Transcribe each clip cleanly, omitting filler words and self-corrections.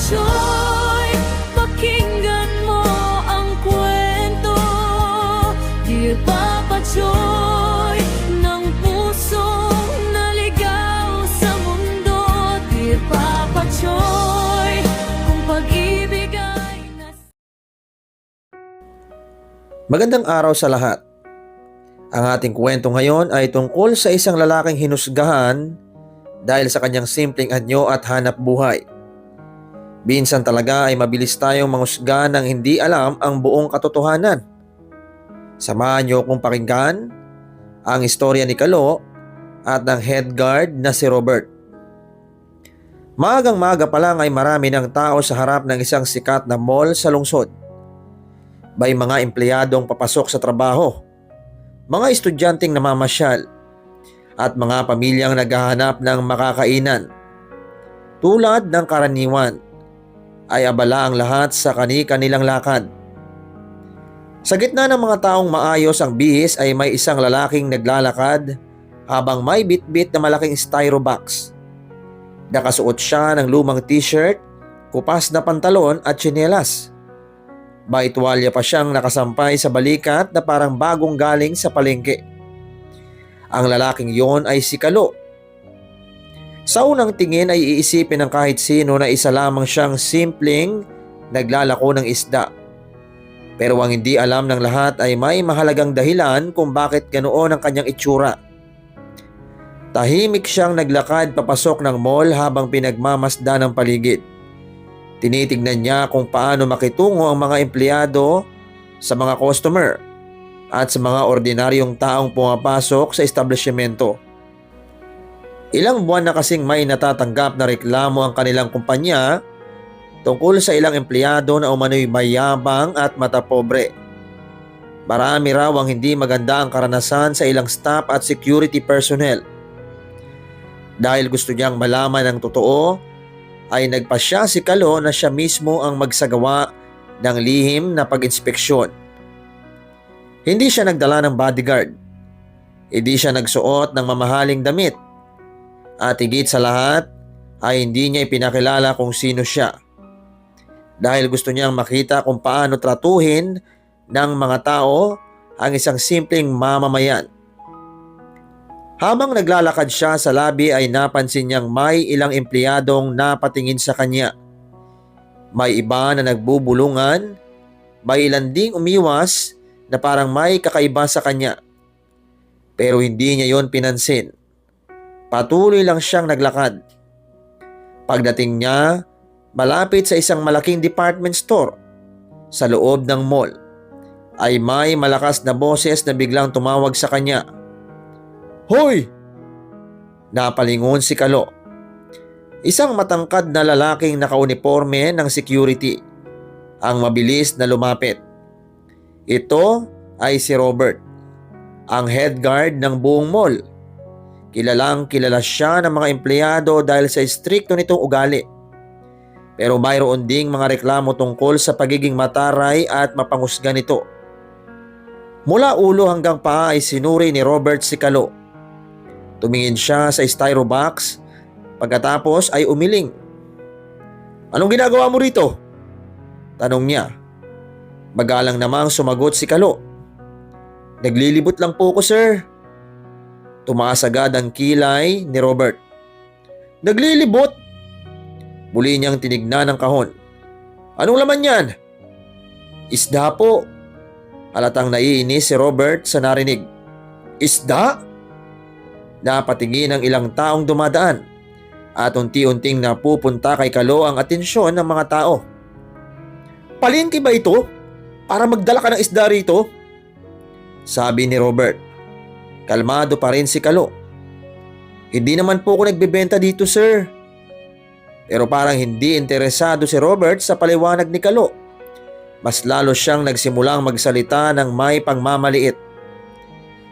Choy, pakinggan mo ang kwento. Dear Papa Choy, ng pusong naligaw sa mundo. Dear Papa Choy, kung pag-ibig ay Magandang araw sa lahat. Ang ating kwento ngayon ay tungkol sa isang lalaking hinusgahan dahil sa kanyang simpleng anyo at hanap buhay. Minsan talaga ay mabilis tayong manghusga nang hindi alam ang buong katotohanan. Samahan niyo kong pakinggan ang istorya ni Kalo at ng head guard na si Robert. Maagang-maga pa lang ay marami ng tao sa harap ng isang sikat na mall sa lungsod. May mga empleyadong papasok sa trabaho, mga estudyanteng namamasyal, at mga pamilyang naghahanap ng makakainan. Tulad ng karaniwan, ay abala ang lahat sa kani-kanilang lakad. Sa gitna ng mga taong maayos ang bihis ay may isang lalaking naglalakad habang may bitbit na malaking styro box. Nakasuot siya ng lumang t-shirt, kupas na pantalon at tsinelas. May tuwalya pa siyang nakasampay sa balikat na parang bagong galing sa palengke. Ang lalaking yon ay si Kalo. Sa unang tingin ay iisipin ng kahit sino na isa lamang siyang simpleng naglalako ng isda. Pero ang hindi alam ng lahat ay may mahalagang dahilan kung bakit ganoon ang kanyang itsura. Tahimik siyang naglakad papasok ng mall habang pinagmamasdan ng paligid. Tinitignan niya kung paano makitungo ang mga empleyado sa mga customer at sa mga ordinaryong taong pumapasok sa establishmento. Ilang buwan na kasing may natatanggap na reklamo ang kanilang kumpanya tungkol sa ilang empleyado na umano'y mayabang at matapobre. Marami raw ang hindi maganda ang karanasan sa ilang staff at security personnel. Dahil gusto niyang malaman ang totoo, ay nagpasya si Kalo na siya mismo ang magsagawa ng lihim na pag-inspeksyon. Hindi siya nagdala ng bodyguard. Hindi siya nagsuot ng mamahaling damit. At higit sa lahat ay hindi niya ipinakilala kung sino siya. Dahil gusto niyang makita kung paano tratuhin ng mga tao ang isang simpleng mamamayan. Habang naglalakad siya sa labi ay napansin niyang may ilang empleyadong napatingin sa kanya. May iba na nagbubulungan, may ilan ding umiwas na parang may kakaiba sa kanya. Pero hindi niya yon pinansin. Patuloy lang siyang naglakad. Pagdating niya, malapit sa isang malaking department store sa loob ng mall, ay may malakas na boses na biglang tumawag sa kanya. "Hoy!" Napalingon si Kalo. Isang matangkad na lalaking nakauniforme ng security ang mabilis na lumapit. Ito ay si Robert, ang head guard ng buong mall. Kilalang kilala siya ng mga empleyado dahil sa istrikto nitong ugali. Pero mayroon ding mga reklamo tungkol sa pagiging mataray at mapanghusga nito. Mula ulo hanggang paa ay sinuri ni Robert si Kalo. Tumingin siya sa styro box, pagkatapos ay umiling. "Anong ginagawa mo rito?" tanong niya. Magalang namang sumagot si Kalo. "Naglilibot lang po ko, sir." Tumaas agad ang kilay ni Robert. "Naglilibot?" Muli niyang tinignan ang kahon. "Anong laman yan?" "Isda po." Halatang naiinis si Robert sa narinig. "Isda?" Napatingin ang ilang taong dumadaan at unti-unting napupunta kay Kalo ang atensyon ng mga tao. "Palengke ba ito? Para magdala ka ng isda rito?" sabi ni Robert. Kalmado pa rin si Kalo. "Hindi naman po ako nagbebenta dito, sir." Pero parang hindi interesado si Robert sa paliwanag ni Kalo. Mas lalo siyang nagsimulang magsalita ng may pangmamaliit.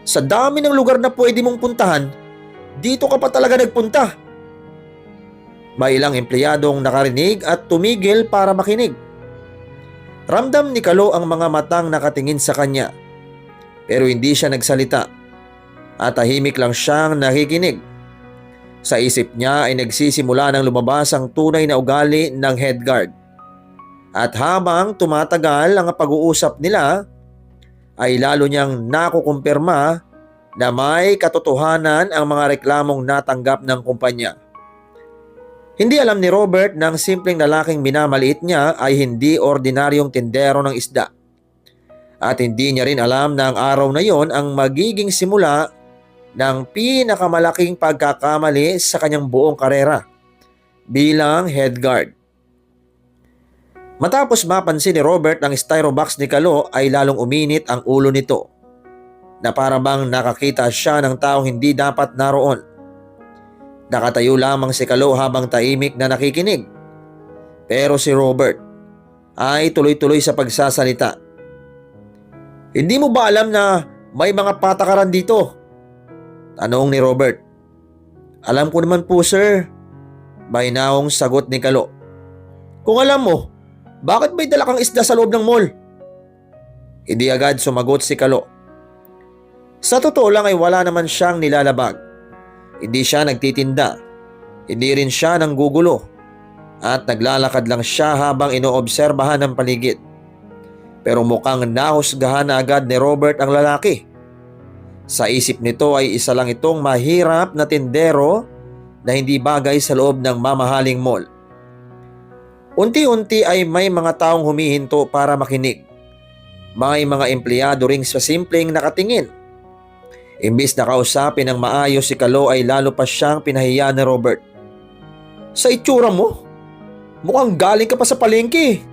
"Sa dami ng lugar na pwede mong puntahan, dito ka pa talaga nagpunta." May ilang empleyadong nakarinig at tumigil para makinig. Ramdam ni Kalo ang mga matang nakatingin sa kanya. Pero hindi siya nagsalita at tahimik lang siyang nakikinig. Sa isip niya ay nagsisimula ng lumabas ang tunay na ugali ng head guard. At habang tumatagal ang pag-uusap nila, ay lalo niyang nakukumpirma na may katotohanan ang mga reklamong natanggap ng kumpanya. Hindi alam ni Robert na ang simpleng lalaking minamaliit niya ay hindi ordinaryong tindero ng isda. At hindi niya rin alam na ang araw na yon ang magiging simula ng pinakamalaking pagkakamali sa kanyang buong karera bilang head guard. Matapos mapansin ni Robert ang styrobox ni Kalo ay lalong uminit ang ulo nito, na para bang nakakita siya ng taong hindi dapat naroon. Nakatayo lamang si Kalo habang tahimik na nakikinig. Pero si Robert ay tuloy-tuloy sa pagsasalita. "Hindi mo ba alam na may mga patakaran dito?" tanong ni Robert. "Alam ko naman po, sir," bahinahong sagot ni Kalo. "Kung alam mo, bakit may dala kang isda sa loob ng mall?" Hindi agad sumagot si Kalo. Sa totoo lang ay wala naman siyang nilalabag. Hindi siya nagtitinda. Hindi rin siya nanggugulo. At naglalakad lang siya habang inoobserbahan ng paligid. Pero mukhang nahusgahan na agad ni Robert ang lalaki. Sa isip nito ay isa lang itong mahirap na tindero na hindi bagay sa loob ng mamahaling mall. Unti-unti ay may mga taong humihinto para makinig. May mga empleyado ring sa simpleng nakatingin. Imbis na kausapin ng maayos si Kalo ay lalo pa siyang pinahiya ni Robert. "Sa itsura mo, mukhang galing ka pa sa palengke."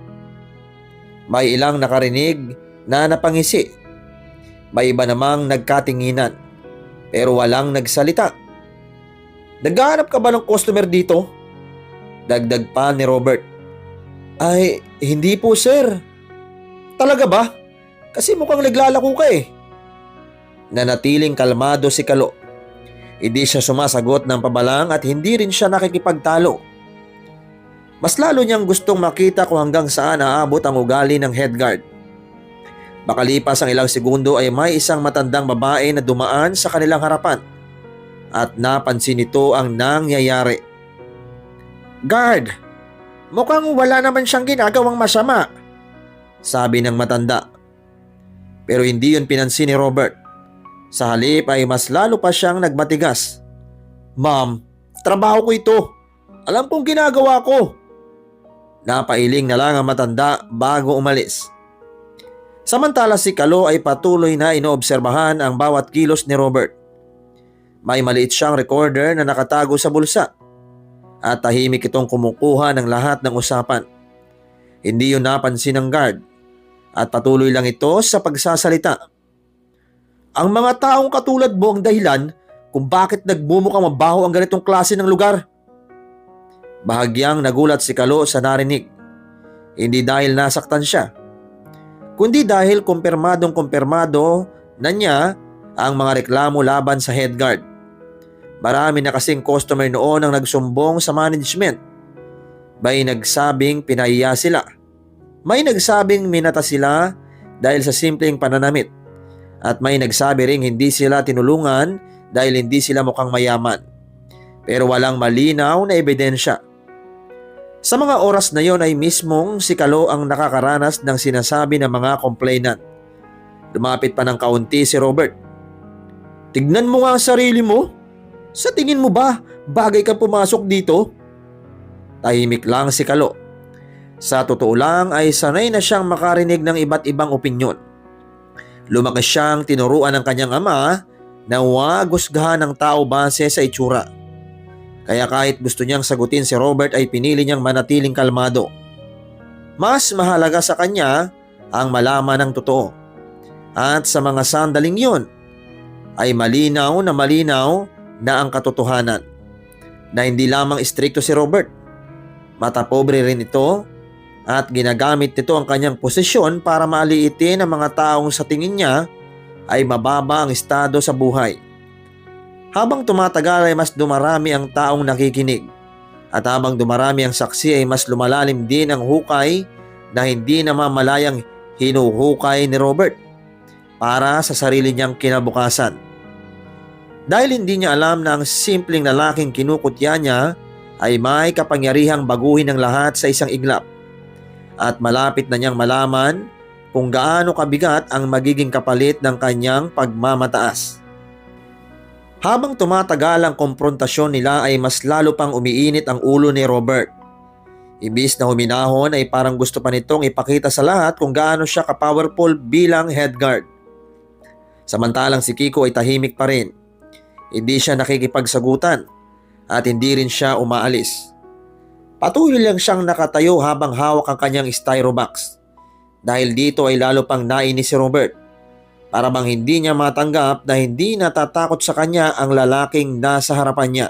May ilang nakarinig na napangisi. May iba namang nagkatinginan, pero walang nagsalita. "Naghahanap ka ba ng customer dito?" dagdag pa ni Robert. "Ay, hindi po, sir." "Talaga ba? Kasi mukhang naglalako ka eh." Nanatiling kalmado si Kalo. Hindi siya sumasagot ng pabalang at hindi rin siya nakikipagtalo. Mas lalo niyang gustong makita kung hanggang saan aabot ang ugali ng head guard. Makalipas ang ilang segundo ay may isang matandang babae na dumaan sa kanilang harapan at napansin nito ang nangyayari. "Guard, mukhang wala naman siyang ginagawang masama," sabi ng matanda. Pero hindi yun pinansin ni Robert. Sa halip ay mas lalo pa siyang nagmatigas. "Ma'am, trabaho ko ito. Alam kong ginagawa ko." Napailing na lang ang matanda bago umalis. Samantala si Kalo ay patuloy na inoobserbahan ang bawat kilos ni Robert. May maliit siyang recorder na nakatago sa bulsa at tahimik itong kumukuha ng lahat ng usapan. Hindi yun napansin ng guard at patuloy lang ito sa pagsasalita. "Ang mga taong katulad mo ang dahilan kung bakit nagmumukhang mabaho ang ganitong klase ng lugar." Bahagyang nagulat si Kalo sa narinig. Hindi dahil nasaktan siya, kundi dahil kumpirmadong-kumpirmado na niya ang mga reklamo laban sa head guard. Marami na kasing customer noon ang nagsumbong sa management. May nagsabing pinahiya sila. May nagsabing minata sila dahil sa simpleng pananamit. At may nagsabi ring hindi sila tinulungan dahil hindi sila mukhang mayaman. Pero walang malinaw na ebidensya. Sa mga oras na yon ay mismong si Kalo ang nakakaranas ng sinasabi ng mga complainant. Lumapit pa ng kaunti si Robert. "Tignan mo nga ang sarili mo. Sa tingin mo ba bagay kang pumasok dito?" Tahimik lang si Kalo. Sa totoo lang ay sanay na siyang makarinig ng iba't ibang opinyon. Lumaki siyang tinuruan ng kanyang ama na huwag husgahan ng tao base sa itsura. Kaya kahit gusto niyang sagutin si Robert ay pinili niyang manatiling kalmado. Mas mahalaga sa kanya ang malaman ng totoo. At sa mga sandaling yun ay malinaw na ang katotohanan. Na hindi lamang istrikto si Robert. Matapobre rin ito at ginagamit nito ang kanyang posisyon para maliitin ang mga taong sa tingin niya ay mababa ang estado sa buhay. Habang tumatagal ay mas dumarami ang taong nakikinig at habang dumarami ang saksi ay mas lumalalim din ang hukay na hindi namamalayang hinuhukay ni Robert para sa sarili niyang kinabukasan. Dahil hindi niya alam na ang simpleng lalaking kinukutya niya ay may kapangyarihang baguhin ang lahat sa isang iglap. At malapit na niyang malaman kung gaano kabigat ang magiging kapalit ng kanyang pagmamataas. Habang tumatagal ang komprontasyon nila ay mas lalo pang umiinit ang ulo ni Robert. Imbis na huminahon ay parang gusto pa nitong ipakita sa lahat kung gaano siya ka-powerful bilang head guard. Samantalang si Kiko ay tahimik pa rin. Hindi siya nakikipagsagutan at hindi rin siya umaalis. Patuloy lang siyang nakatayo habang hawak ang kanyang styrobox. Dahil dito ay lalo pang nainis si Robert. Para bang hindi niya matanggap na hindi natatakot sa kanya ang lalaking nasa harapan niya.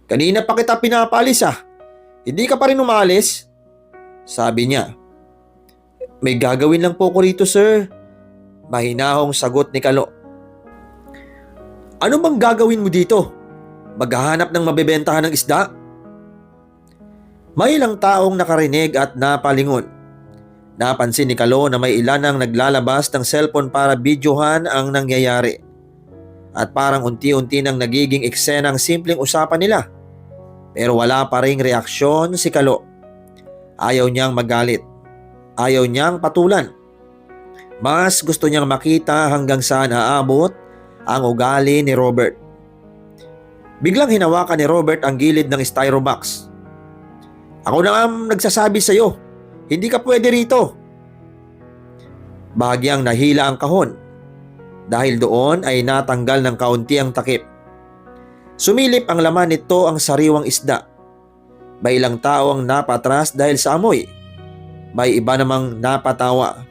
"Kanina pa kita pinapalis ah. Hindi ka pa rin umalis?" sabi niya. "May gagawin lang po ko rito, sir." Mahinahong sagot ni Kalo. "Ano bang gagawin mo dito? Maghahanap ng mabebentahan ng isda?" May ilang taong nakarinig at napalingon. Napansin ni Kalo na may ilan ang naglalabas ng cellphone para videohan ang nangyayari. At parang unti-unti nang nagiging eksena ang simpleng usapan nila. Pero wala pa ring reaksyon si Kalo. Ayaw niyang magalit. Ayaw niyang patulan. Mas gusto niyang makita hanggang saan aabot ang ugali ni Robert. Biglang hinawakan ni Robert ang gilid ng styrobox. "Ako na ang nagsasabi sa iyo. Hindi ka pwede rito." Bahagyang nahila ang kahon. Dahil doon ay natanggal ng kaunti ang takip. Sumilip ang laman nito ang sariwang isda. May ilang tao ang napatras dahil sa amoy. May iba namang napatawa.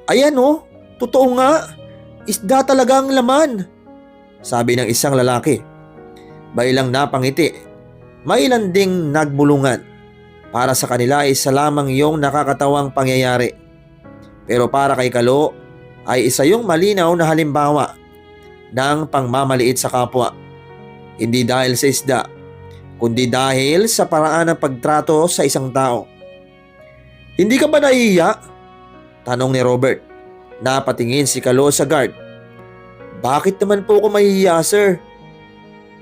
"Ayan oh, totoo nga. Isda talaga ang laman," sabi ng isang lalaki. May ilang napangiti. May ilan ding nagbulungan. Para sa kanila ay isa lamang yung nakakatawang pangyayari. Pero para kay Kalo ay isa yung malinaw na halimbawa ng pangmamaliit sa kapwa. Hindi dahil sa isda, kundi dahil sa paraan ng pagtrato sa isang tao. "Hindi ka ba nahihiya?" tanong ni Robert. Napatingin si Kalo sa guard. "Bakit naman po ako mahihiya, sir?"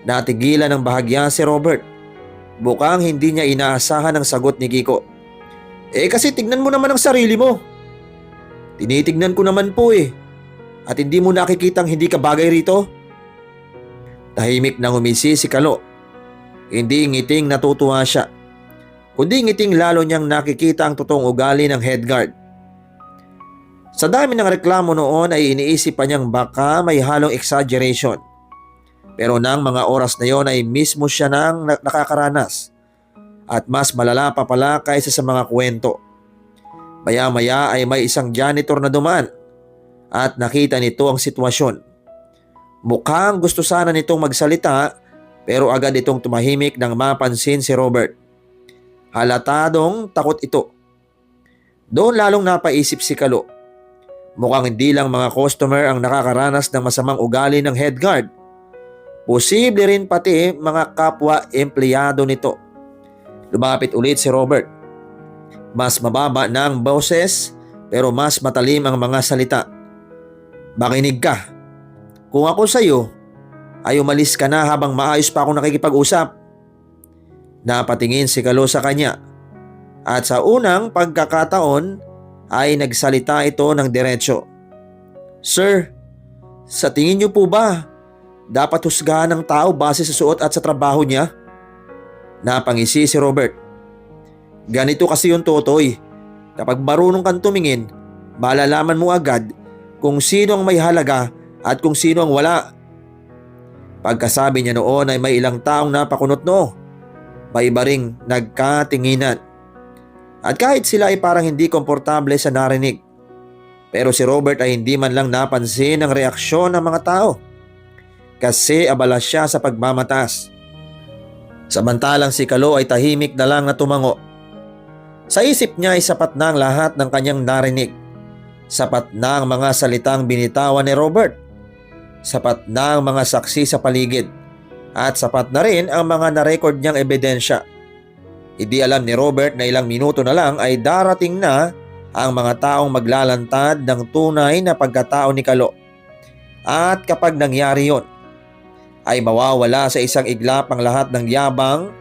Natigilan ng bahagya si Robert. Bukang hindi niya inaasahan ang sagot ni Kiko. Kasi tignan mo naman ang sarili mo." "Tinitignan ko naman po eh. At hindi mo nakikitang hindi ka bagay rito?" Tahimik nang umisi si Kalo. Hindi ngiting natutuwa siya, kundi ngiting lalo niyang nakikita ang totoong ugali ng head guard. Sa dami ng reklamo noon ay iniisip pa niyang baka may halong exaggeration. Pero nang mga oras na yon ay mismo siya nang nakakaranas. At mas malala pa pala kaysa sa mga kwento. Maya-maya ay may isang janitor na dumaan. At nakita nito ang sitwasyon. Mukhang gusto sana nitong magsalita pero agad itong tumahimik nang mapansin si Robert. Halatadong takot ito. Doon lalong napaisip si Kalo. Mukhang hindi lang mga customer ang nakakaranas ng masamang ugali ng head guard. Posible rin pati mga kapwa empleyado nito. Lumapit ulit si Robert. Mas mababa na ang boses pero mas matalim ang mga salita. "Makinig ka. Kung ako sa iyo, ay umalis ka na habang maayos pa akong nakikipag-usap." Napatingin si Kalo sa kanya. At sa unang pagkakataon ay nagsalita ito ng diretsyo. "Sir, sa tingin niyo po ba dapat husgahan ng tao base sa suot at sa trabaho niya?" Napangisi si Robert. "Ganito kasi yung totoy. Kapag marunong kang tumingin, malalaman mo agad kung sino ang may halaga at kung sino ang wala." Pagkasabi niya noon ay may ilang taong napakunot noo. May iba ring nagkatinginan. At kahit sila ay parang hindi komportable sa narinig. Pero si Robert ay hindi man lang napansin ang reaksyon ng mga tao. Kasi abala siya sa pagmamataas. Samantalang si Kalo ay tahimik na lang na tumango. Sa isip niya ay sapat na ang lahat ng kanyang narinig. Sapat na ang mga salitang binitawan ni Robert. Sapat na ang mga saksi sa paligid. At sapat na rin ang mga na-record niyang ebidensya. Hindi alam ni Robert na ilang minuto na lang ay darating na ang mga taong maglalantad ng tunay na pagkatao ni Kalo. At kapag nangyari yon, ay mawawala sa isang iglap ang lahat ng yabang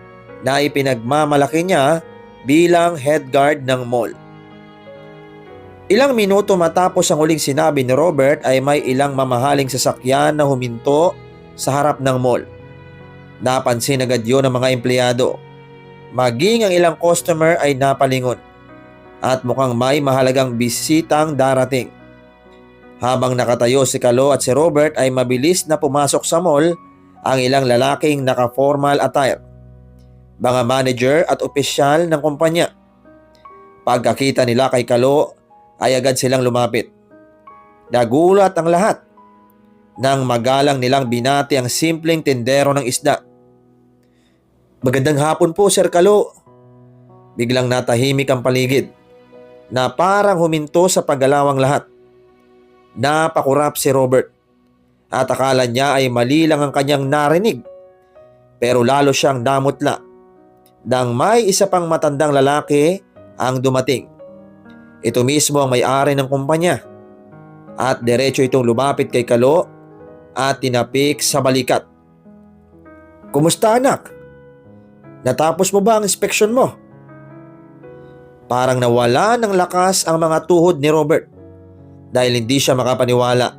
na ipinagmamalaki niya bilang head guard ng mall. Ilang minuto matapos ang huling sinabi ni Robert ay may ilang mamahaling sasakyan na huminto sa harap ng mall. Napansin agad yun ng mga empleyado. Maging ang ilang customer ay napalingon at mukhang may mahalagang bisitang darating. Habang nakatayo si Kalo at si Robert ay mabilis na pumasok sa mall ang ilang lalaking naka-formal attire, mga manager at opisyal ng kumpanya. Pagkakita nila kay Kalo ay agad silang lumapit. Nagulat ang lahat nang magalang nilang binati ang simpleng tindero ng isda. "Magandang hapon po, Sir Kalo." Biglang natahimik ang paligid na parang huminto sa paggalawang lahat. Napakurap si Robert at akala niya ay mali lang ang kanyang narinig, pero lalo siyang namutla nang may isa pang matandang lalaki ang dumating. Ito mismo ang may-ari ng kumpanya at diretso itong lumapit kay Kalo at tinapik sa balikat. "Kumusta, anak? Natapos mo ba ang inspeksyon mo?" Parang nawala ng lakas ang mga tuhod ni Robert dahil hindi siya makapaniwala.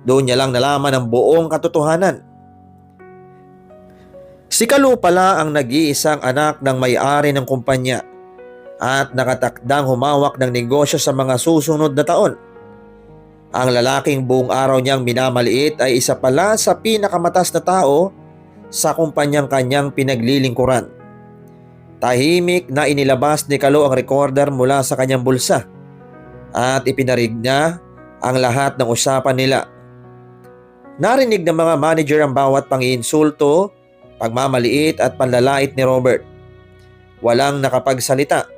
Doon niya lang nalaman ang buong katotohanan. Si Kalo pala ang nag-iisang anak ng may-ari ng kumpanya at nakatakdang humawak ng negosyo sa mga susunod na taon. Ang lalaking buong araw niyang minamaliit ay isa pala sa pinakamatas na tao sa kumpanyang kanyang pinaglilingkuran. Tahimik na inilabas ni Kalo ang recorder mula sa kanyang bulsa at ipinarig niya ang lahat ng usapan nila. Narinig ng mga manager ang bawat pangiinsulto, pagmamaliit at panlalait ni Robert. Walang nakapagsalita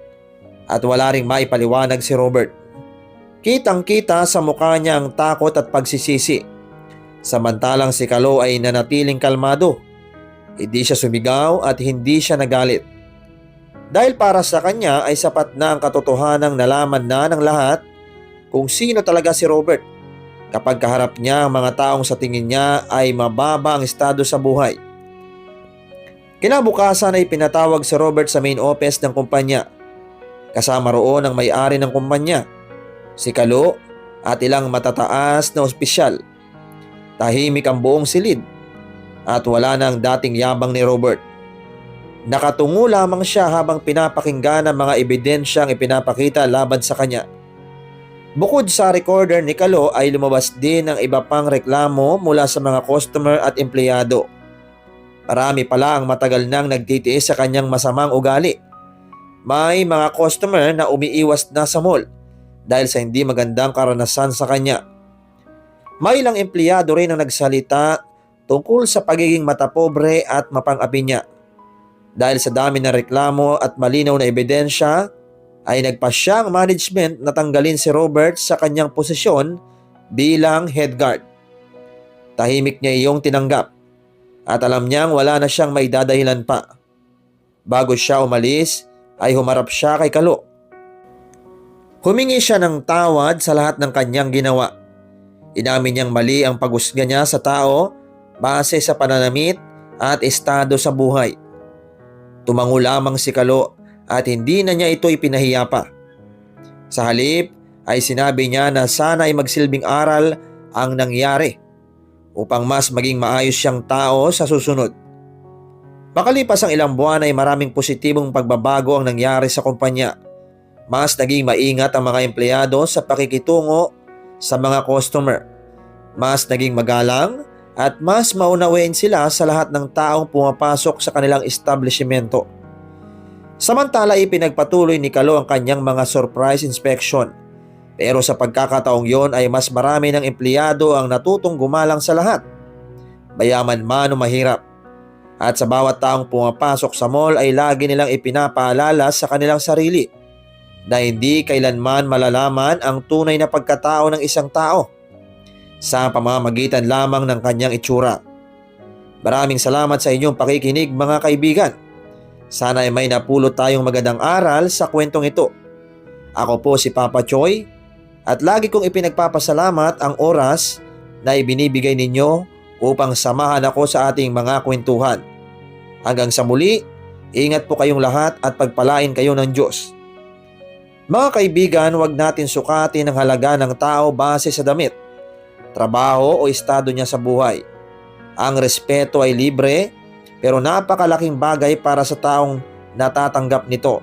at wala ring maipaliwanag si Robert. Kitang-kita sa mukha niya ang takot at pagsisisi. Samantalang si Kalo ay nanatiling kalmado. Hindi siya sumigaw at hindi siya nagalit. Dahil para sa kanya ay sapat na ang katotohanang nalaman na ng lahat kung sino talaga si Robert kapag kaharap niya ang mga taong sa tingin niya ay mababa ang estado sa buhay. Kinabukasan ay pinatawag si Robert sa main office ng kumpanya. Kasama roon ang may-ari ng kumpanya, si Kalo at ilang matataas na opisyal. Tahimik ang buong silid at wala na ang dating yabang ni Robert. Nakatungo lamang siya habang pinapakinggan ang mga ebidensyang ipinapakita laban sa kanya. Bukod sa recorder ni Kalo ay lumabas din ang iba pang reklamo mula sa mga customer at empleyado. Marami pala ang matagal nang nagtitiis sa kanyang masamang ugali. May mga customer na umiiwas na sa mall dahil sa hindi magandang karanasan sa kanya. May ilang empleyado rin ang nagsalita tungkol sa pagiging matapobre at mapang-api niya. Dahil sa dami ng reklamo at malinaw na ebidensya, ay nagpasya ang management na tanggalin si Robert sa kanyang posisyon bilang head guard. Tahimik niya iyong tinanggap at alam niyang wala na siyang may dadahilan pa. Bago siya umalis, ay humarap siya kay Kalo. Humingi siya ng tawad sa lahat ng kanyang ginawa. Inamin niyang mali ang paghusga niya sa tao base sa pananamit at estado sa buhay. Tumango lamang si Kalo at hindi na niya ito ipinahiya pa. Sa halip ay sinabi niya na sana ay magsilbing aral ang nangyari upang mas maging maayos siyang tao sa susunod. Makalipas ang ilang buwan ay maraming positibong pagbabago ang nangyari sa kumpanya. Mas naging maingat ang mga empleyado sa pakikitungo sa mga customer. Mas naging magalang at mas maunawain sila sa lahat ng taong pumapasok sa kanilang establishmento. Samantala ipinagpatuloy ni Kalo ang kanyang mga surprise inspection. Pero sa pagkakataong yon ay mas marami ng empleyado ang natutong gumalang sa lahat, mayaman man o mahirap. At sa bawat taong pumapasok sa mall ay lagi nilang ipinapaalala sa kanilang sarili na hindi kailanman malalaman ang tunay na pagkatao ng isang tao sa pamamagitan lamang ng kanyang itsura. Maraming salamat sa inyong pakikinig mga kaibigan. Sana ay may napulot tayong magandang aral sa kwentong ito. Ako po si Papa Choy at lagi kong ipinagpapasalamat ang oras na ibinibigay ninyo upang samahan ako sa ating mga kwentuhan. Hanggang sa muli, ingat po kayong lahat at pagpalain kayo ng Diyos. Mga kaibigan, huwag natin sukatin ang halaga ng tao base sa damit, trabaho o estado niya sa buhay. Ang respeto ay libre, pero napakalaking bagay para sa taong natatanggap nito.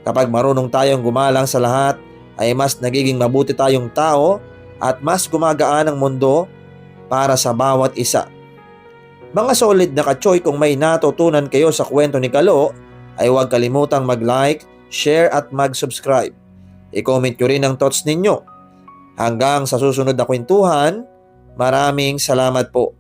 Kapag marunong tayong gumalang sa lahat, ay mas nagiging mabuti tayong tao at mas gumagaan ang mundo para sa bawat isa. Mga solid na kachoy, kung may natutunan kayo sa kwento ni Kalo, ay huwag kalimutang mag-like, share at mag-subscribe. I-comment nyo rin ang thoughts ninyo. Hanggang sa susunod na kwentuhan, maraming salamat po.